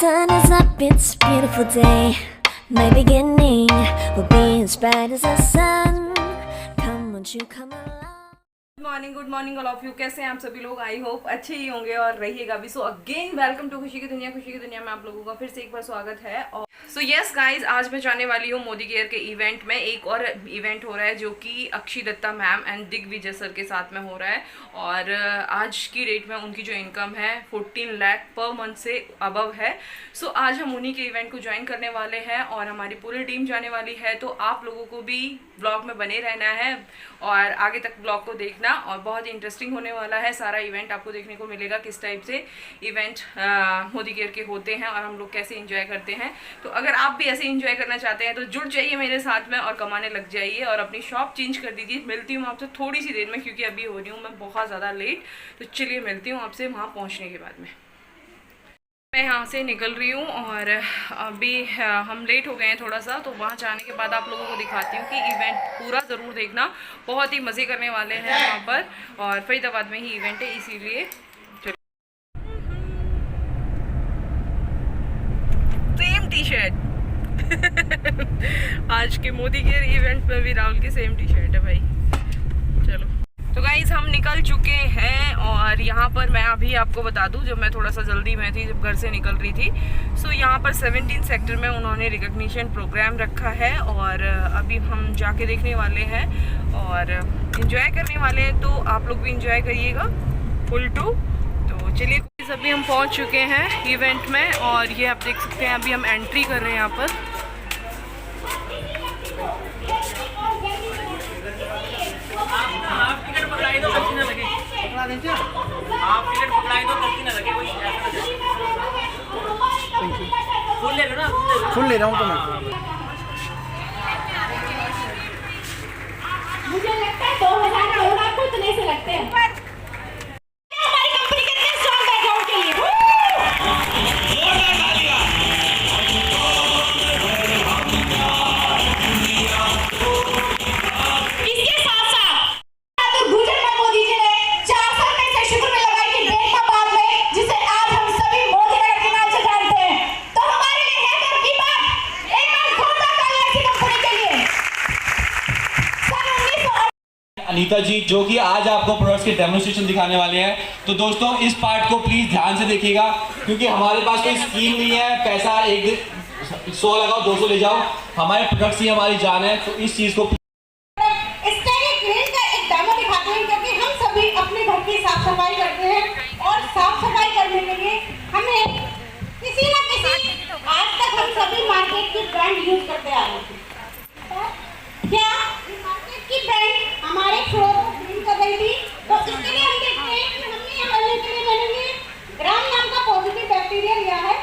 sun is up, it's a beautiful day. My beginning will be as bright as the sun. Come, won't you come along? Good morning all of you. कैसे हैं आप सभी लोग? I hope अच्छे ही होंगे और रहिएगा भी। सो अगेन वेलकम टू खुशी की दुनिया। खुशी की दुनिया में आप लोगों का फिर से एक बार स्वागत है। और सो यस गाइज, आज मैं जाने वाली हूँ मोदी केयर के इवेंट में। एक और इवेंट हो रहा है जो कि Akshi Datta ma'am and Digvijay sir के साथ में हो रहा है। और आज की डेट में उनकी जो इनकम है 14 लाख पर मंथ से अबव है। सो आज हम उन्हीं के इवेंट को ज्वाइन करने वाले हैं और हमारी पूरी टीम जाने वाली है। तो आप लोगों को भी ब्लॉग में बने रहना है और आगे तक ब्लॉग को देखना। और बहुत इंटरेस्टिंग होने वाला है सारा इवेंट। आपको देखने को मिलेगा किस टाइप से इवेंट मोदी केयर के होते हैं और हम लोग कैसे एंजॉय करते हैं। तो अगर आप भी ऐसे एंजॉय करना चाहते हैं तो जुड़ जाइए मेरे साथ में और कमाने लग जाइए और अपनी शॉप चेंज कर दीजिए। मिलती हूँ आपसे थोड़ी सी देर में क्योंकि अभी हो रही हूँ मैं बहुत ज़्यादा लेट। तो चलिए मिलती हूँ आपसे वहाँ पहुँचने के बाद में। मैं यहाँ से निकल रही हूँ और अभी हम लेट हो गए हैं थोड़ा सा। तो वहाँ जाने के बाद आप लोगों को दिखाती हूँ कि इवेंट पूरा ज़रूर देखना। बहुत ही मज़े करने वाले हैं वहाँ पर और फरीदाबाद में ही इवेंट है इसीलिए। सेम टी शर्ट आज के मोदी केयर इवेंट में भी राहुल की सेम टी शर्ट है भाई। चलो तो गाइज हम निकल चुके हैं और यहाँ पर मैं अभी आपको बता दूँ, जब मैं थोड़ा सा जल्दी में थी, जब घर से निकल रही थी। सो यहाँ पर 17 सेक्टर में उन्होंने रिकग्निशन प्रोग्राम रखा है और अभी हम जाके देखने वाले हैं और इन्जॉय करने वाले हैं। तो आप लोग भी इन्जॉय करिएगा फुल टू। तो चलिए अभी हम पहुँच चुके हैं इवेंट में और ये आप देख सकते हैं अभी हम एंट्री कर रहे हैं यहाँ पर। आप टिकट पकड़ाई दो गलती ना लगे। पकड़ा देंगे आप टिकट पकड़ाई दो गलती ना लगे। कोई फुल ले लो ना। फुल ले रहा हूँ तो मैं। मुझे लगता है 2000 करोड़ आपको इतने से लगते हैं। हमारी कंपनी के इतने स्ट्रॉन्ग बैकग्राउंड के लिए अनीता जी जो कि आज आपको प्रोडक्ट्स के डेमोन्स्ट्रेशन दिखाने वाले हैं। तो दोस्तों इस पार्ट को प्लीज ध्यान से देखिएगा क्योंकि हमारे पास कोई स्कीम नहीं है पैसा एक 100 लगाओ 200 ले जाओ। हमारे प्रोडक्ट्स ही हमारी जान है। तो इस चीज को का एक डेमो दिखाते हैं क्योंकि हम सभी अपने घर की साफ सफाई करते हैं और साफ सफाई करने के लिए हमें किसी न किसी आज तक हम सभी मार्केट की ब्रांड यूज करते आ रहे हैं। क्या मार्केट की ब्रांड हमारे फ्लोर को क्लीन कर रही थी। तो इसके लिए हम देखते हैं कि हमने ये करने के लिए मैंने ग्राम नाम का पॉजिटिव बैक्टीरिया लिया है।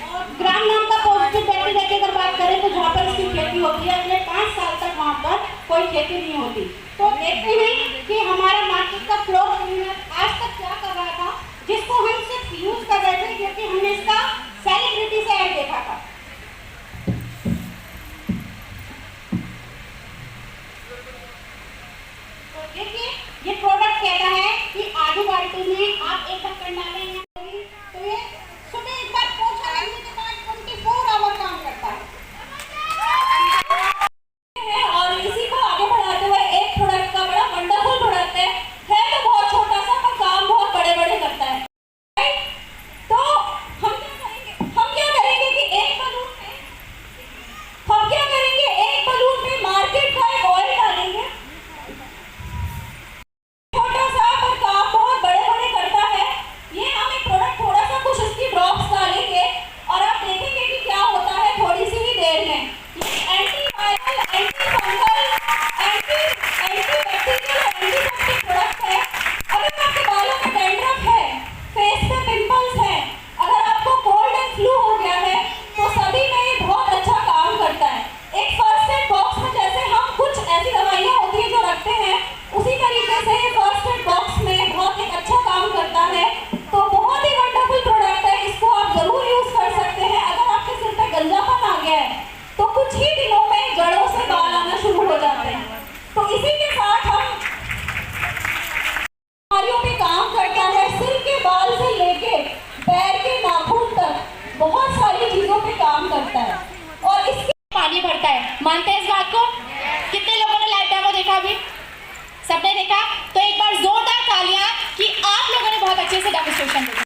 और ग्राम नाम का पॉजिटिव बैक्टीरिया की अगर बात करें तो जहाँ पर इसकी खेती होती है अगले 5 साल तक वहाँ पर कोई खेती नहीं होती। तो देखते हैं कि हमारा मार्केट का फ्लोर क्लीनर आज तक क्या कर रहा था जिसको हम सिर्फ यूज कर रहे थे क्योंकि हमने इसका सेलिब्रिटी से ऐड देखा था। तो देखिए ये प्रोडक्ट कहता है कि आधी बाल्टी में आप एक ढक्कन डालेंगे तो ये सुबह एक बार पोछा लगने के बाद 24 आवर काम करता है। और इसी को आगे बढ़ाते हुए एक प्रोडक्ट का बड़ा वंडरफुल प्रोडक्ट है तो बहुत काम करता है और इसके पानी भरता है। मानते हैं इस बात को? कितने लोगों ने लाइव डेमो देखा अभी? सबने देखा? तो एक बार जोरदार तालियां कि आप लोगों ने बहुत अच्छे से डेमोन्स्ट्रेशन देखा।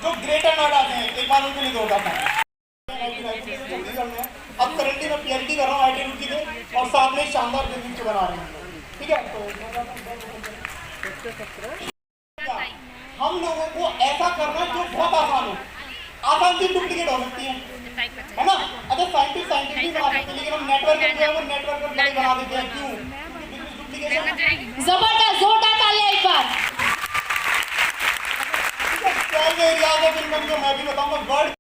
जो ग्रेटर नोएडा आते हैं, एक बार उनके लिए जोरदार था। अब करंटली मैं पीएचडी कर रहा हूँ आईटी रुड़की में और साथ में शानदार बिजनेस बना रहे हैं, ठीक है। तो हम लोगों को ऐसा करना जो बहुत आसान हो, आसान से डुप्लीकेट हो सकती है ना। अगर साइंटिस्ट भी बना सकते हैं, लेकिन हम नेटवर्क बना देते हैं। क्यों? डुप्लीकेशन। जबरदस्त, जोरदार तालियां एक बार। मैं भी बताऊंगा वर्ड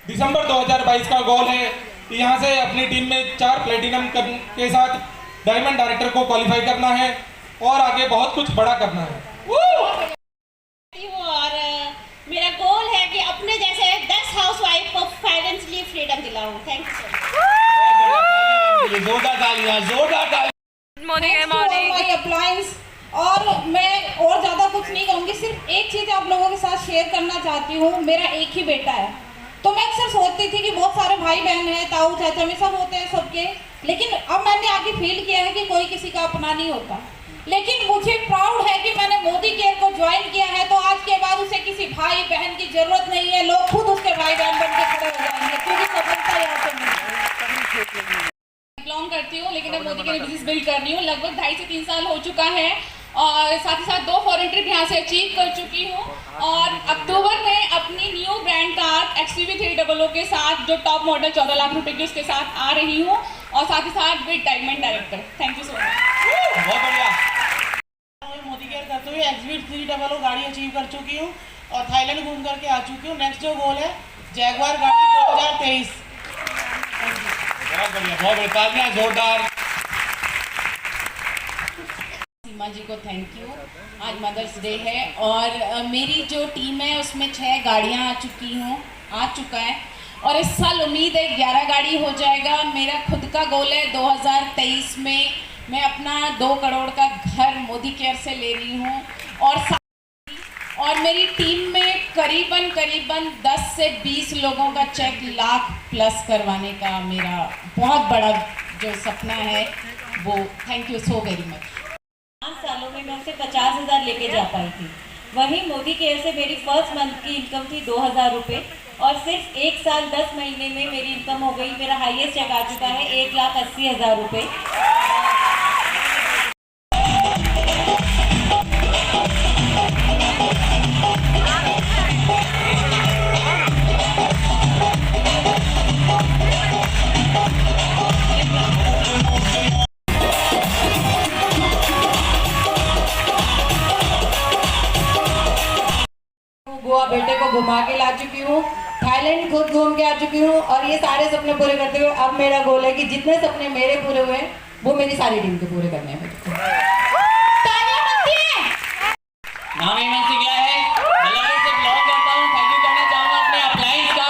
दिसंबर 2022 का गोल है कि यहाँ से अपनी टीम में 4 प्लेटिनम के साथ डायमंड डायरेक्टर को क्वालिफाई करना है और आगे बहुत कुछ बड़ा करना है। और मेरा गोल है कि अपने जैसे 10 हाउसवाइफ को फाइनेंशियली फ्रीडम दिलाऊं। Thank you so much. जोरदार तालियां। और मैं और ज्यादा कुछ नहीं कहूँगी, सिर्फ एक चीज आप लोगों के साथ शेयर करना चाहती हूँ। मेरा एक ही बेटा है, तो मैं अक्सर सोचती थी कि बहुत सारे भाई बहन हैं, ताऊ चाचा में सब होते हैं सबके, लेकिन अब मैंने आगे फील किया है कि कोई किसी का अपना नहीं होता। लेकिन मुझे प्राउड है कि मैंने मोदी केयर को ज्वाइन किया है, तो आज के बाद उसे किसी भाई बहन की जरूरत नहीं है, लोग खुद उसके भाई बहन बन के खड़े हो जाएंगे, क्योंकि सफलता यहाँ से मिलती है। बिलोंग करती हूँ, लेकिन अब मोदी केयर बिजनेस बिल्ड कर रही हूँ। लगभग 2.5 से 3 साल हो चुका है और साथ ही साथ 2 फॉरेन ट्रिप यहाँ से अचीव कर चुकी हूँ। और अक्टूबर में अपनी न्यू ब्रांड कार XUV 300 के साथ, जो टॉप मॉडल 14 लाख रुपए की, उसके साथ आ रही हूँ और साथ ही साथ with diamond director. Thank you so much. बहुत बढ़िया। मोदी केयर करते हुए XUV 300 गाड़ी अचीव कर चुकी हूँ और थाईलैंड घूम करके आ चुकी हूँ। नेक्स्ट जो गोल है जैगवार गाड़ी 2023। बहुत बढ़िया तालियां जोरदार। सीमा जी को थैंक यू। आज मदर्स डे है और मेरी जो टीम है उसमें 6 गाड़ियाँ आ चुका है और इस साल उम्मीद है 11 गाड़ी हो जाएगा। मेरा खुद का गोल है 2023 में मैं अपना 2 करोड़ का घर मोदी केयर से ले रही हूँ और मेरी टीम में करीबन 10 से 20 लोगों का चेक लाख प्लस करवाने का मेरा बहुत बड़ा जो सपना है वो। Thank you so very much. 5 सालों में मैं उसे 50,000 लेके जा पाई थी। वहीं मोदी केयर से मेरी फर्स्ट मंथ की इनकम थी 2,000 रुपये और सिर्फ 1 साल 10 महीने में मेरी इनकम हो गई, मेरा हाईएस्ट चेक आ चुका है 1,80,000 रुपये। गोवा बेटे को घुमा के ला चुकी हूँ, थाईलैंड खुद घूम के आ चुकी हूँ और ये सारे सपने पूरे करते हुए अब मेरा गोल है कि जितने सपने मेरे पूरे हुए वो मेरी सारी टीम के पूरे करने हैं। नाम हेमंत सिंगला है, बल्लभगढ़ से ब्लॉग करता हूँ। थैंक यू करना चाहूँगा अपने अप्लायंस का,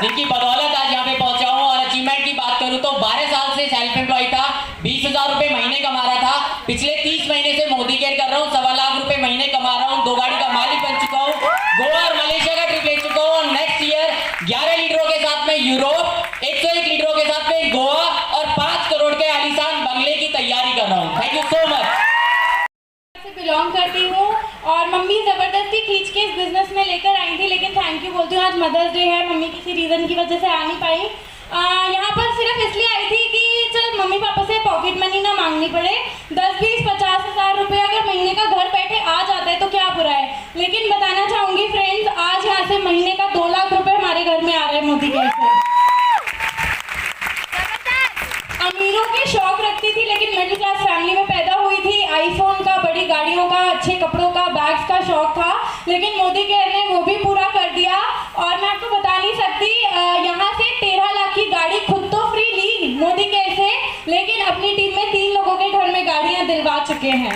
जिनकी बदौलत आज यहाँ पे पहुँचा हूँ। और अचीवमेंट की बात करूँ तो 12 साल से सेल्फ एम्प्लॉय था, 20,000 रुपये महीने कमा रहा था। पिछले 30 महीने से मोदी केयर कर रहा हूँ, 1.25 लाख रुपये महीने कमा रहा हूँ, 2 गाड़ी का मालिक बन चुका हूँ, गोवा और मलेशिया का ट्रिप ले चुका हूँ। नेक्स्ट ईयर 11 लीडरों के साथ में यूरोप, 101 लीडरों के साथ में गोवा और 5 करोड़ के आलीशान बंगले की तैयारी कर रहा हूँ। Thank you so much. Belong करती हूँ और मम्मी ज़बरदस्ती खींच के इस बिज़नेस में लेकर आई थी, लेकिन थैंक यू बोलती हूँ। आज मदर्स डे है, मम्मी किसी रीज़न की वजह से आ नहीं पाई। यहाँ पर सिर्फ इसलिए आई थी कि चल मम्मी पापा से पॉकेट मनी ना मांगनी पड़े। 10, 20, 50,000 रुपये अगर महीने का घर बैठे आ जाता है तो क्या बुरा है। लेकिन बताना चाहूँगी फ्रेंड्स, आज यहाँ से महीने का 2 लाख रुपये हमारे घर में आ रहे हैं मोदी केयर से। अमीरों के शौक रखती थी लेकिन मिडिल क्लास फैमिली में पैदा हुई थी। आईफोन का, बड़ी गाड़ियों का, अच्छे कपड़ों का, बैग्स का शौक था, लेकिन मोदी केयर ने वो भी पूरा कर दिया। और मैं आपको बता नहीं सकती, यहाँ से 13 लाख की गाड़ी खुद तो फ्री ली मोदी केयर से, लेकिन अपनी टीम में 3 लोगों के घर में गाड़ियाँ दिलवा चुके हैं।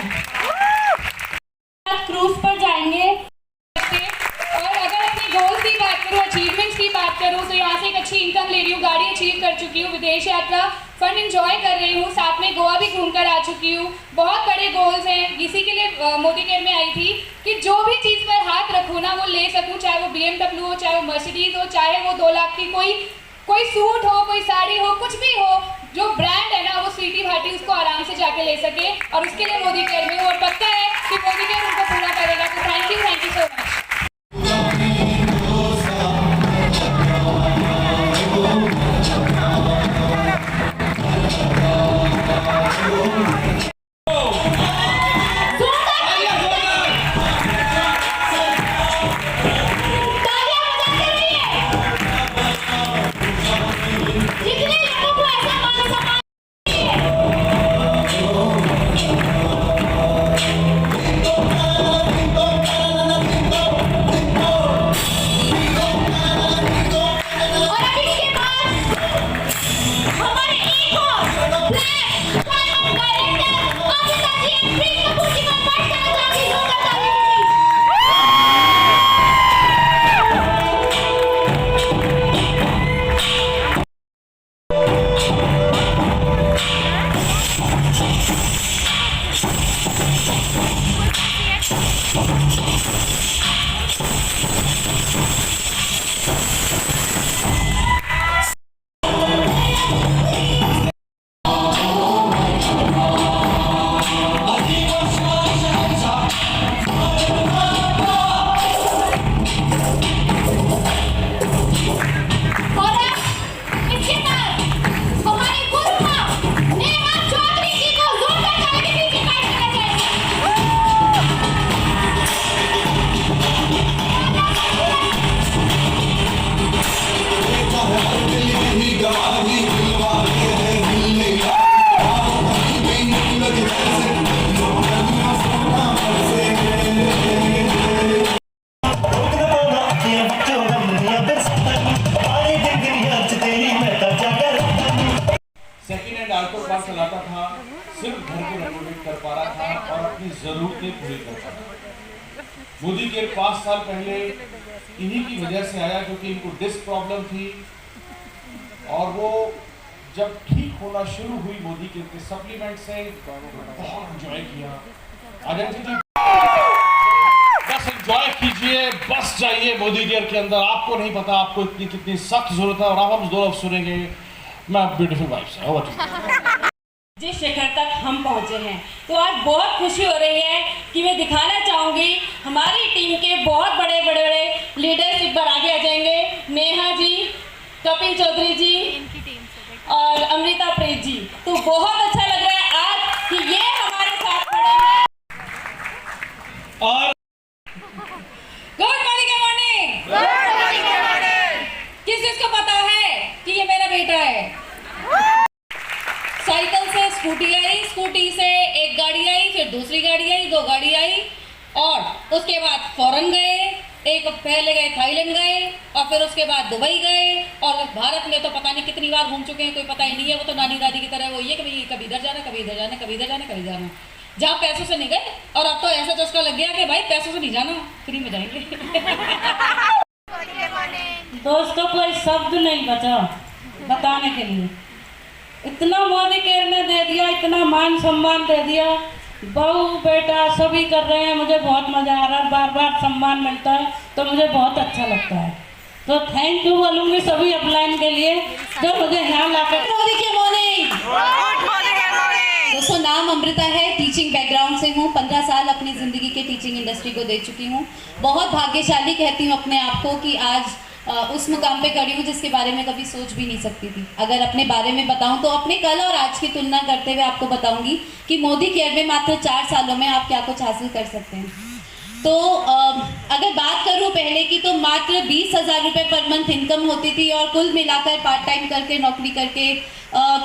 क्रूज पर जाएंगे और अगर अपनी गोल्स की बात करूँ, अचीवमेंट्स की बात करूँ तो यहाँ से एक अच्छी इनकम ले रही हूँ, गाड़ी अचीव कर चुकी हूँ, विदेश यात्रा फन एंजॉय कर रही हूँ, साथ में गोवा भी घूमकर आ चुकी हूँ। बहुत बड़े गोल्स हैं, इसी के लिए मोदी केयर में आई थी कि जो भी चीज़ पर हाथ रखूँ ना वो ले सकूँ, चाहे वो BMW हो, चाहे वो मर्सिडीज हो, चाहे वो 2 लाख की कोई सूट हो, कोई साड़ी हो, कुछ भी हो, जो ब्रांड है ना वो स्वीटी भाटी उसको आराम से जाके ले सके। और उसके लिए मोदी केयर में हूँ और पक्का है कि मोदी केयर उनको पूरा करेगा। तो थैंक यू सो मच। चलाता था, सिर्फ घर को रेनोवेट कर पा रहा था और अपनी जरूरतें पूरी कर पा रहा था। मोदी केयर 5 साल पहले इन्हीं की वजह से आया, क्योंकि इनको डिस्क प्रॉब्लम थी और वो जब ठीक होना शुरू हुई मोदी केयर के सप्लीमेंट से बहुत एंजॉय किया। आइडेंटिटी बस एंजॉय कीजिए, बस जाइए मोदी केयर के अंदर। आपको नहीं पता आपको इतनी कितनी सख्त जरूरत है। और अब हम 2 लफ्ज़ सुनेंगे मैं ब्यूटीफुल वाइफ से। जिस शिखर तक हम पहुंचे हैं। तो आज बहुत खुशी हो रही है कि मैं दिखाना चाहूँगी हमारी टीम के बहुत बड़े बड़े लीडर्स एक बार आगे आ जाएंगे। नेहा जी, कपिल चौधरी जी और अमृता प्रीत जी। तो बहुत अच्छा लग रहा है आज कि ये हमारे साथ खड़े हैं। और गुड मॉर्निंग किस को पता है कि ये मेरा बेटा है। साइकिल से स्कूटी आई, स्कूटी से एक गाड़ी आई, फिर दूसरी गाड़ी आई, 2 गाड़ी आई और उसके बाद फॉरेन गए, एक पहले गए थाईलैंड गए और फिर उसके बाद दुबई गए और भारत में तो पता नहीं कितनी बार घूम चुके हैं, कोई पता ही नहीं है। वो तो नानी दादी की तरह वो ये कभी इधर जाना, कभी इधर जाना, कभी इधर जाना, कभी जाना, जहाँ पैसों से नहीं गए। और अब तो ऐसा चस्का लग गया कि भाई पैसों से नहीं जाना, फ्री में जाएंगे। दोस्तों कोई शब्द नहीं बचा बताने के लिए। इतना मोदी केयर ने दे दिया, इतना मान सम्मान दे दिया, बहू बेटा सभी कर रहे हैं। मुझे बहुत मज़ा आ रहा है, बार बार सम्मान मिलता है तो मुझे बहुत अच्छा लगता है। तो थैंक यू बोलूँगी सभी अपलाइन के लिए जो मुझे यहाँ लाकर। मोदी के मॉर्निंग। दोस्तों नाम अमृता है, टीचिंग बैकग्राउंड से हूँ, 15 साल अपनी ज़िंदगी के टीचिंग इंडस्ट्री को दे चुकी हूँ। बहुत भाग्यशाली कहती हूँ अपने आप को कि आज उस मुकाम पे खड़ी हूँ जिसके बारे में कभी सोच भी नहीं सकती थी। अगर अपने बारे में बताऊँ तो अपने कल और आज की तुलना करते हुए आपको बताऊँगी कि मोदी केयर में मात्र 4 सालों में आप क्या कुछ हासिल कर सकते हैं। तो अगर बात करूँ पहले की तो मात्र 20,000 रुपये पर मंथ इनकम होती थी और कुल मिलाकर पार्ट टाइम करके नौकरी करके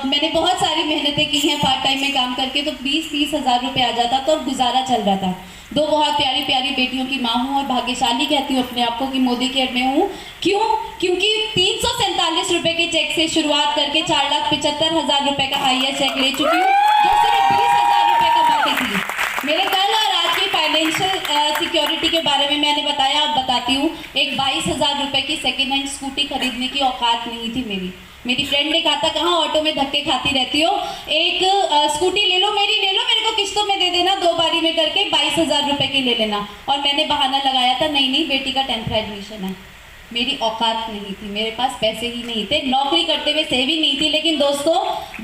मैंने बहुत सारी मेहनतें की हैं पार्ट टाइम में काम करके, तो 20-30 हज़ार रुपये आ जाता था और गुजारा चल रहा था। 2 बहुत प्यारी प्यारी बेटियों की माँ हूँ और भाग्यशाली कहती हूँ अपने आप को कि मोदी केयर में हूँ। क्यों? क्योंकि 347 रुपये के चेक से शुरुआत करके 4,75,000 रुपये का हाईएस्ट चेक ले चुकी हूँ, जो सिर्फ 20,000 रुपये कमाती थी। मेरे कल और आज की फाइनेंशियल सिक्योरिटी के बारे में मैंने बताया, अब बताती हूँ। एक 22,000 रुपये की सेकेंड हैंड स्कूटी खरीदने की औकात नहीं थी मेरी फ्रेंड ने कहा था कहाँ ऑटो में धक्के खाती रहती हो, एक स्कूटी ले लो, मेरे को किस्तों में दे देना, 2 बारी में करके 22,000 रुपये की ले लेना। और मैंने बहाना लगाया था नहीं बेटी का 10th का एडमिशन है। मेरी औकात नहीं थी, मेरे पास पैसे ही नहीं थे, नौकरी करते हुए सेविंग नहीं थी। लेकिन दोस्तों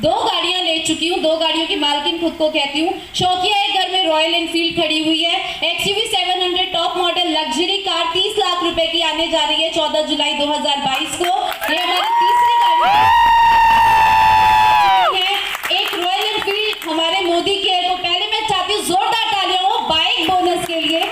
2 गाड़ियां ले चुकी हूँ, 2 गाड़ियों की मालकिन खुद को कहती हूँ। शौकिया एक घर में रॉयल एनफील्ड खड़ी हुई है, XUV 700 top model luxury car 30 lakh रुपए की आने जा रही है 14 जुलाई 2022 को। ये हमारी तीसरी गाड़ी है। एक रॉयल एनफील्ड हमारे मोदी केयर को, पहले मैं चाहती हूँ जोरदार तालियां हो बाइक बोनस के लिए जो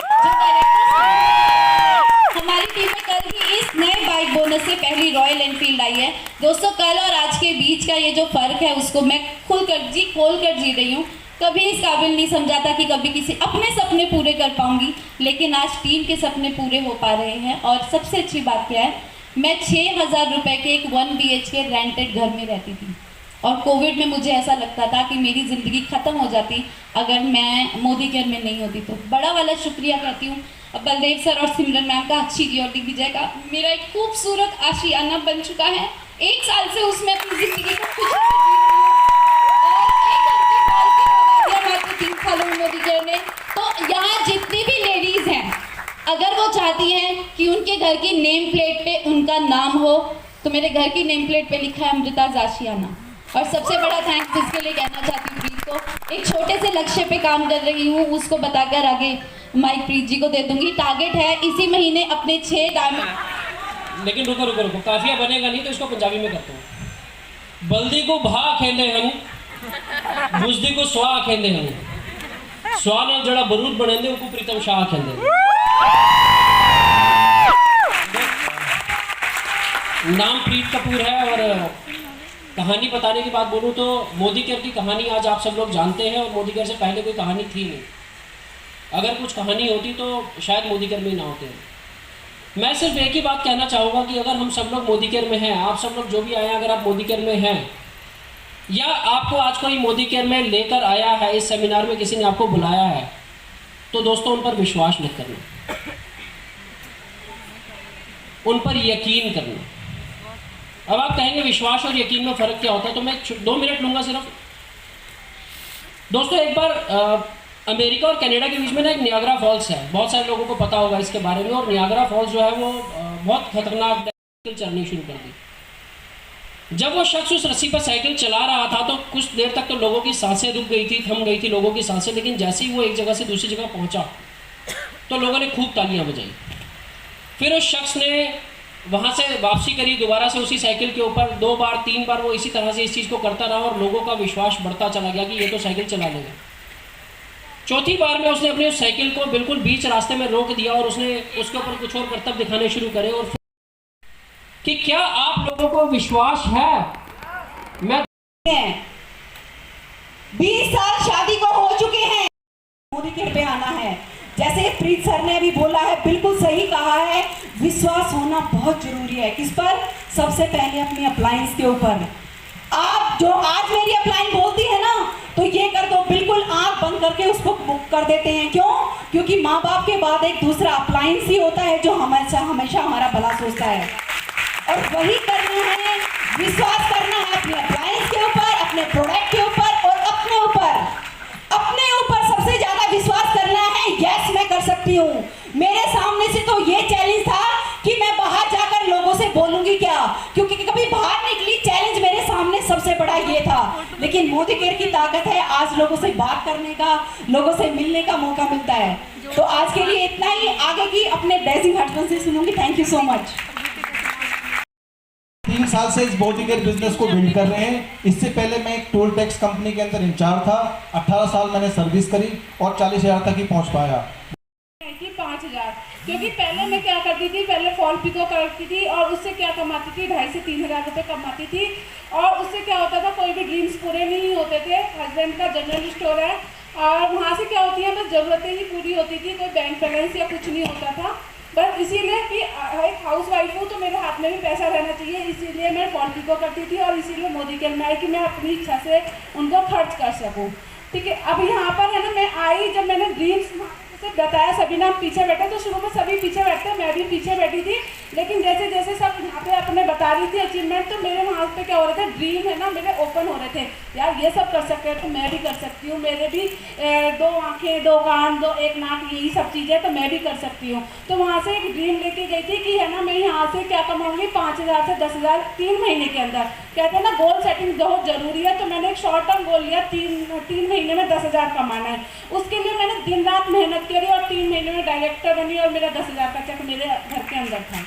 हमारी टीम में कल ही इस नए बाइक बोनस से पहली रॉयल एनफील्ड आई है। दोस्तों कल और आज के बीच का ये जो फर्क है उसको मैं खोल कर जी रही हूँ। कभी इस काबिल नहीं समझा था कि कभी किसी अपने सपने पूरे कर पाऊंगी, लेकिन आज टीम के सपने पूरे हो पा रहे हैं। और सबसे अच्छी बात क्या है, मैं 6,000 रुपये के एक 1 BHK रेंटेड घर में रहती थी और कोविड में मुझे ऐसा लगता था कि मेरी ज़िंदगी ख़त्म हो जाती अगर मैं मोदी केयर में नहीं होती। तो बड़ा वाला शुक्रिया कहती हूँ बलदेव सर और सिमरन मैम का, अच्छी जी और दिग्विजय का। मेरा एक खूबसूरत आशियाना बन चुका है, 1 साल से उसमें अपनी ज़िंदगी को खुशी से जी रही हूँ और एक घर की मालकिन बना दिया मात्र 3 सालों में मोदी केयर ने। तो यहाँ जितनी भी लेडीज़ हैं, अगर वो चाहती हैं कि उनके घर की नेम प्लेट पे उनका नाम हो, तो मेरे घर की नेम प्लेट पे लिखा है अमृता आशियाना। और सबसे बड़ा थैंक्स जिसके लिए कहना चाहती हूँ प्रीत को। एक छोटे से लक्ष्य पे काम कर रही हूँ, उसको बताकर आगे माइक प्रीत जी को दे दूंगी। टारगेट है इसी महीने अपने 6 डायमंड। लेकिन रुको काफिया बनेगा नहीं तो इसको पंजाबी में करता हूँ। बल्दी को भा खेंदे हन, बुजदी को स्वा खेंदे हन, स्वा नाल जड़ा बरूद बनेंदे उनको प्रीतम शाह खेंदे। नाम प्रीत कपूर है और कहानी बताने की बात बोलूँ तो मोदी केयर की कहानी आज आप सब लोग जानते हैं और मोदी केयर से पहले कोई कहानी थी नहीं। अगर कुछ कहानी होती तो शायद मोदी केयर में ही ना होते। मैं सिर्फ एक ही बात कहना चाहूँगा कि अगर हम सब लोग मोदी केयर में हैं, आप सब लोग जो भी आए हैं, अगर आप मोदी केयर में हैं या आपको आज कोई मोदी केयर में लेकर आया है, इस सेमिनार में किसी ने आपको बुलाया है, तो दोस्तों उन पर विश्वास मत करना, उन पर यकीन करना। अब आप कहेंगे विश्वास और यकीन में फ़र्क क्या होता है, तो मैं 2 मिनट लूँगा सिर्फ। दोस्तों एक बार अमेरिका और कनाडा के बीच में ना एक नियाग्रा फॉल्स है, बहुत सारे लोगों को पता होगा इसके बारे में। और नियाग्रा फॉल्स जो है वो बहुत खतरनाक चढ़नी शुरू कर दी। जब वो शख्स उस रस्सी पर साइकिल चला रहा था तो कुछ देर तक तो लोगों की सांसें रुक गई थी, थम गई थी लोगों की सांसें, लेकिन जैसे ही वो एक जगह से दूसरी जगह पहुंचा तो लोगों ने खूब तालियां बजाई। फिर उस शख्स ने वहाँ से वापसी करी, दोबारा से उसी साइकिल के ऊपर 2 बार 3 बार वो इसी तरह से इस चीज़ को करता रहा और लोगों का विश्वास बढ़ता चला गया कि ये तो साइकिल चला लेगा। चौथी बार में उसने अपनी उस साइकिल को बिल्कुल बीच रास्ते में रोक दिया और उसने उसके ऊपर कुछ और करतब दिखाने शुरू करे और कि क्या आप लोगों को विश्वास है मैं 20 साल शादी को हो चुके हैं, मोदी केयर पे आना है। जैसे प्रीत सर ने अभी बोला है, बिल्कुल सही कहा है, विश्वास होना बहुत जरूरी है। किस पर? सबसे पहले अपनी अप्लायंस के ऊपर। आप जो आज मेरी अप्लायंस बोलती है ना, तो ये कर दो, बिल्कुल आंख बंद करके उसको बुक कर देते हैं। क्यों? क्योंकि माँ बाप के बाद एक दूसरा अप्लायंस ही होता है जो हमेशा हमेशा हमारा भला सोचता है, और वही करना है, विश्वास करना है अपने अप्लायंस के ऊपर, अपने प्रोडक्ट के ऊपर और अपने ऊपर। अपने ऊपर सबसे ज्यादा विश्वास करना है। यस, मैं कर सकती हूँ। मेरे सामने से तो ये चैलेंज था कि मैं बाहर जाकर लोगों से बोलूंगी क्या, क्योंकि कभी बाहर निकली चैलेंज मेरे सामने सबसे बड़ा ये था। लेकिन मोदी केयर की ताकत है, आज लोगों से बात करने का, लोगों से मिलने का मौका मिलता है। तो आज के लिए इतना ही, आगे की अपने डेजिंग हस्बैंड से सुनूंगी। Thank you so much. 3 साल से इस मोदी केयर बिजनेस को बिल्ड कर रहे हैं। इससे पहले मैं एक टोल टैक्स कंपनी के अंदर इंचार्ज था। 18 साल मैंने सर्विस करी और 40,000 तक ही पहुंच पाया। 5,000, क्योंकि पहले मैं क्या करती थी, पहले फॉल पिको करती थी और उससे क्या कमाती थी, 2,500 से 3,000 रुपये कमाती थी। और उससे क्या होता था, कोई भी ड्रीम्स पूरे नहीं होते थे। हस्बैंड का जनरल स्टोर है और वहाँ से क्या होती है, बस ज़रूरतें ही पूरी होती थी, कोई बैंक बैलेंस या कुछ नहीं होता था। बस इसीलिए कि एक हाउस वाइफ हूँ तो मेरे हाथ में भी पैसा रहना चाहिए, इसीलिए मैं फॉल पिको करती थी और इसीलिए मोदी केयर में आई कि मैं अपनी इच्छा से उनको खर्च कर सकूँ। ठीक है, अब यहाँ पर है ना, मैं आई, जब मैंने ड्रीम्स से बताया, सभी ना पीछे बैठे, तो शुरू में सभी पीछे बैठते, मैं भी पीछे बैठी थी। लेकिन जैसे जैसे सब यहाँ पे अपने बता रही थी अचीवमेंट, तो मेरे वहाँ पे क्या हो रहे थे, ड्रीम है ना मेरे ओपन हो रहे थे। यार ये सब कर सकते हैं तो मैं भी कर सकती हूँ, मेरे भी 2 आँखें 2 कान 1 नाक, यही सब चीज़ें, तो मैं भी कर सकती हूँ। तो वहाँ से एक ड्रीम लेके गई थी कि है ना, मैं यहाँ से क्या कमाऊँगी, 5,000 से 10,000 3 महीने के अंदर। कहते हैं ना, गोल सेटिंग बहुत ज़रूरी है। तो मैंने एक शॉर्ट टर्म गोल लिया, 3 महीने में 10,000 कमाना है। उसके लिए मैंने दिन रात मेहनत करी और 3 महीने में डायरेक्टर बनी और मेरा 10,000 का चेक मेरे घर के अंदर था।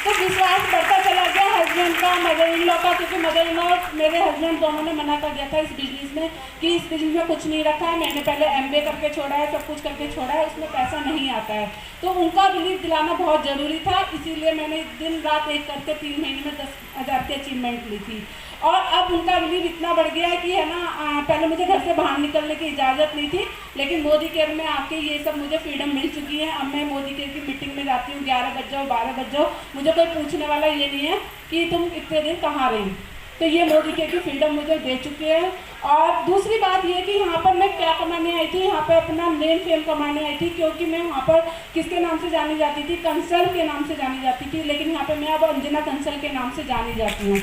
तो विश्वास बढ़ता चला गया हस्बैंड का, मदर इन लॉ का, क्योंकि मदर इन लॉ मेरे हस्बैंड दोनों ने मना कर दिया था इस बिजनेस में कि इस बिजनेस में कुछ नहीं रखा है। मैंने पहले MBA करके छोड़ा है, सब कुछ करके छोड़ा है, उसमें पैसा नहीं आता है। तो उनका बिलीव दिलाना बहुत ज़रूरी था, इसीलिए मैंने दिन रात एक करके 3 महीने में 10,000 की अचीवमेंट ली थी। और अब उनका बिलीव इतना बढ़ गया है कि है ना, पहले मुझे घर से बाहर निकलने की इजाज़त नहीं थी, लेकिन मोदी केयर में आके ये सब मुझे फ्रीडम मिल चुकी है। अब मैं मोदी केयर की मीटिंग में जाती हूँ, 11 बज जाओ 12 बज जाओ, मुझे कोई पूछने वाला ये नहीं है कि तुम इतने दिन कहाँ रही। तो ये मोदी केयर की फ्रीडम मुझे दे चुकी है। और दूसरी बात ये कि यहाँ पर मैं क्या कमाने आई थी, यहाँ पर अपना नेम फेम कमाने आई थी, क्योंकि मैं वहाँ पर किसके नाम से जानी जाती थी, कंसल के नाम से जानी जाती थी, लेकिन यहाँ पर मैं अब अंजना कंसल के नाम से जानी जाती हूँ।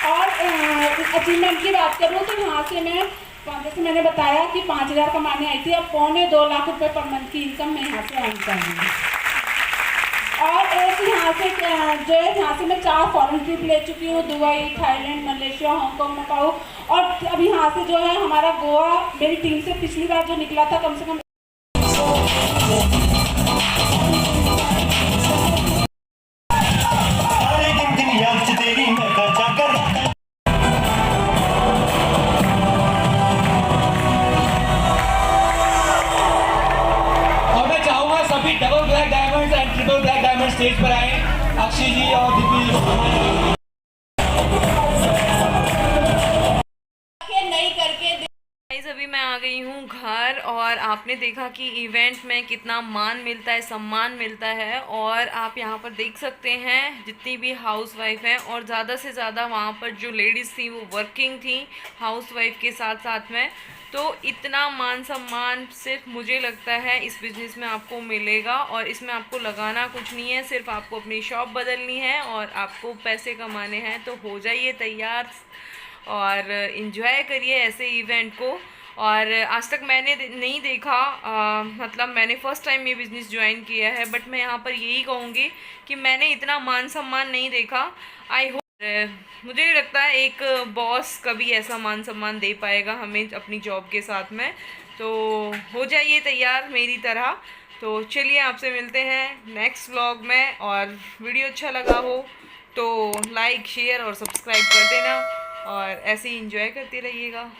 और अचीवमेंट की बात करूँ तो यहाँ से मैं, जैसे मैंने बताया कि 5,000 कमाने आई थी, अब 2.25 लाख रुपये पर मंथ की इनकम मैं यहाँ से अर्न कर रही हूँ। और एक यहाँ से जो है, यहाँ से मैं 4 फॉरेन ट्रिप ले चुकी हूँ, Dubai, Thailand, Malaysia, Hong Kong, Macau. और अब यहाँ से जो है हमारा गोवा, मेरी टीम से पिछली बार जो निकला था, कम से कम double black diamonds and triple black diamond stage पर आए, अक्षय जी और दीपी जी। नहीं करके अभी मैं आ गई हूँ घर और आपने देखा कि इवेंट में कितना मान मिलता है, सम्मान मिलता है। और आप यहाँ पर देख सकते हैं जितनी भी हाउसवाइफ हैं, और ज़्यादा से ज़्यादा वहाँ पर जो लेडीज़ थी वो वर्किंग थी हाउसवाइफ के साथ साथ में। तो इतना मान सम्मान सिर्फ मुझे लगता है इस बिज़नेस में आपको मिलेगा। और इसमें आपको लगाना कुछ नहीं है, सिर्फ आपको अपनी शॉप बदलनी है और आपको पैसे कमाने हैं। तो हो जाइए तैयार और इन्जॉय करिए ऐसे इवेंट को। और आज तक मैंने नहीं देखा, मतलब मैंने फ़र्स्ट टाइम ये बिज़नेस ज्वाइन किया है, बट मैं यहाँ पर यही कहूँगी कि मैंने इतना मान सम्मान नहीं देखा। आई होप मुझे नहीं लगता है एक बॉस कभी ऐसा मान सम्मान दे पाएगा हमें अपनी जॉब के साथ में। तो हो जाइए तैयार मेरी तरह। तो चलिए आपसे मिलते हैं नेक्स्ट व्लॉग में, और वीडियो अच्छा लगा हो तो लाइक शेयर और सब्सक्राइब कर देना, और ऐसे ही इंजॉय करते रहिएगा।